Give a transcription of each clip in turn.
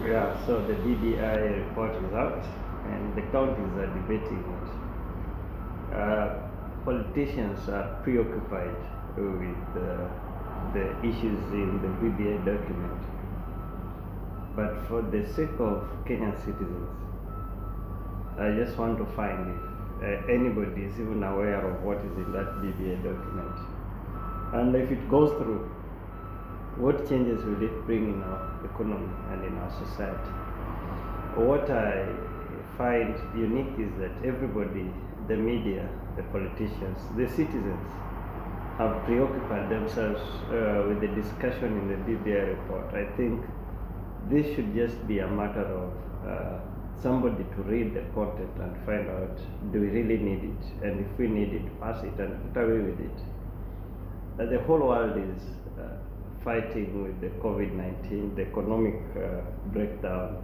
Yeah, so the BBI report is out and the counties are debating it. Politicians are preoccupied with the issues in the BBI document. But for the sake of Kenyan citizens, I just want to find if anybody is even aware of what is in that BBI document. And if it goes through, what changes will it bring in our economy and in our society? What I find unique is that everybody, the media, the politicians, the citizens, have preoccupied themselves with the discussion in the BBI report. I think this should just be a matter of somebody to read the content and find out, do we really need it? And if we need it, pass it and get away with it. The whole world is fighting with the COVID-19, the economic breakdown,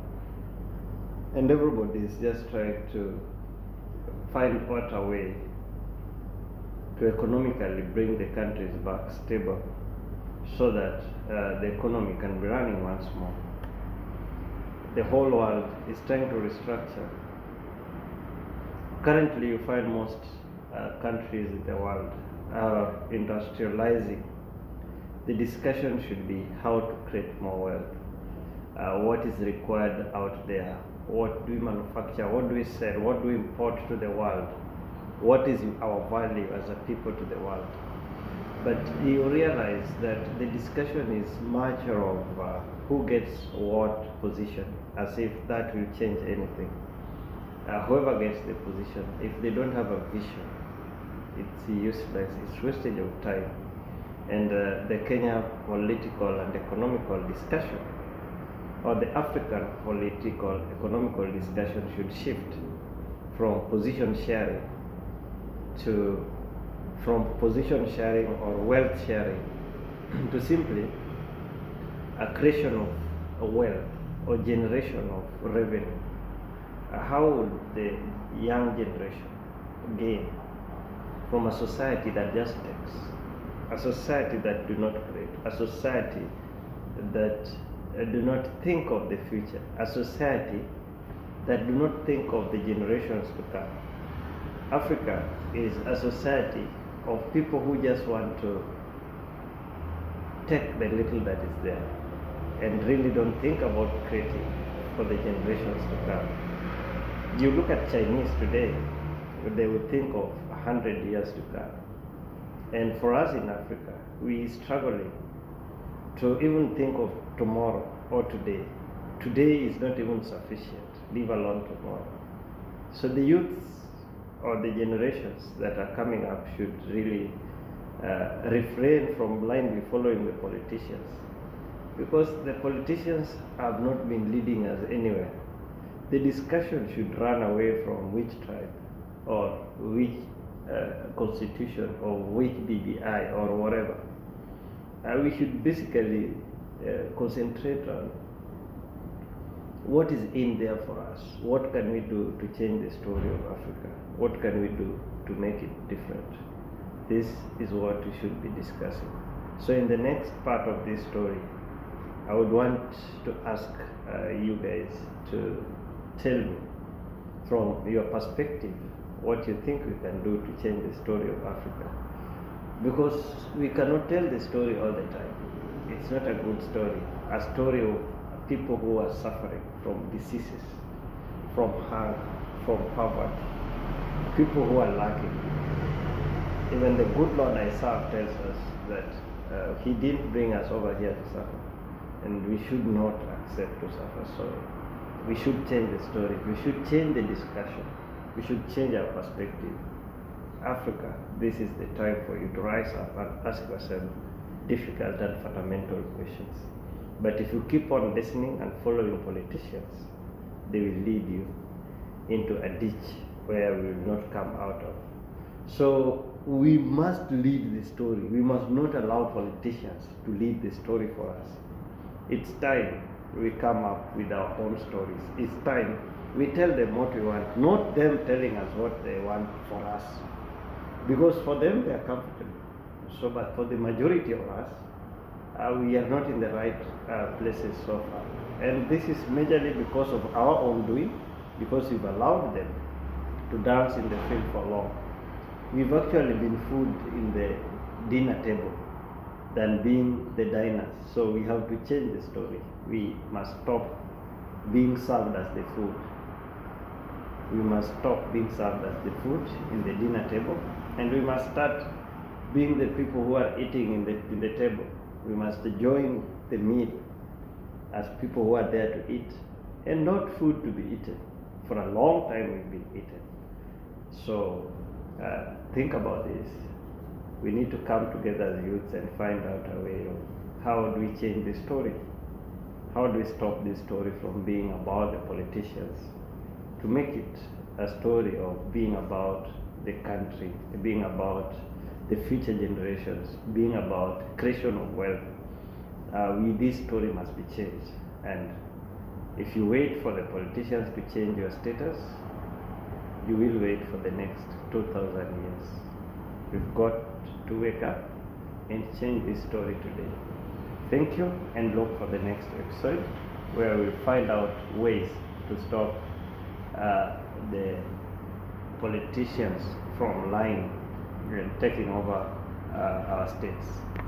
and everybody is just trying to find what a way to economically bring the countries back stable so that the economy can be running once more. The whole world is trying to restructure. Currently, you find most countries in the world are industrializing. The discussion should be how to create more wealth, what is required out there, what do we manufacture, what do we sell, what do we import to the world, what is our value as a people to the world. But you realize that the discussion is much of who gets what position, as if that will change anything. Whoever gets the position, if they don't have a vision, it's useless, it's wastage of time. And the Kenya political and economical discussion, or the African political economical discussion, should shift from position sharing or wealth sharing to simply a creation of wealth or generation of revenue. How would the young generation gain from a society that just takes, a society that do not create, a society that do not think of the future, a society that do not think of the generations to come? Africa is a society of people who just want to take the little that is there and really don't think about creating for the generations to come. You look at Chinese today, they will think of 100 years to come. And for us in Africa, we are struggling to even think of tomorrow or today. Today is not even sufficient, leave alone tomorrow. So the youths or the generations that are coming up should really refrain from blindly following the politicians, because the politicians have not been leading us anywhere. The discussion should run away from which tribe or which constitution or which BBI or whatever. We should basically concentrate on what is in there for us. What can we do to change the story of Africa? What can we do to make it different? This is what we should be discussing. So in the next part of this story, I would want to ask you guys to tell me from your perspective what you think we can do to change the story of Africa. Because we cannot tell the story all the time. It's not a good story. A story of people who are suffering from diseases, from hunger, from poverty, people who are lacking. Even the good Lord I serve tells us that He didn't bring us over here to suffer, and we should not accept to suffer. So we should change the story, we should change the discussion, we should change our perspective. Africa, this is the time for you to rise up and ask yourself difficult and fundamental questions. But if you keep on listening and following politicians, they will lead you into a ditch where we will not come out of. So we must lead the story. We must not allow politicians to lead the story for us. It's time we come up with our own stories. It's time we tell them what we want, not them telling us what they want for us. Because for them, they are comfortable. So, but for the majority of us, we are not in the right places so far. And this is majorly because of our own doing, because we've allowed them to dance in the field for long. We've actually been food in the dinner table than being the diners. So we have to change the story. We must stop being served as the food. We must stop being served as the food in the dinner table, and we must start being the people who are eating in the table. We must join the meal as people who are there to eat, and not food to be eaten. For a long time we've been eaten. So think about this. We need to come together as youths and find out a way of how do we change the story? How do we stop this story from being about the politicians to make it a story of being about the country, being about the future generations, being about creation of wealth? This story must be changed. And if you wait for the politicians to change your status, you will wait for the next 2,000 years. We've got to wake up and change this story today. Thank you, and look for the next episode where we'll find out ways to stop the politicians from lying and taking over our states.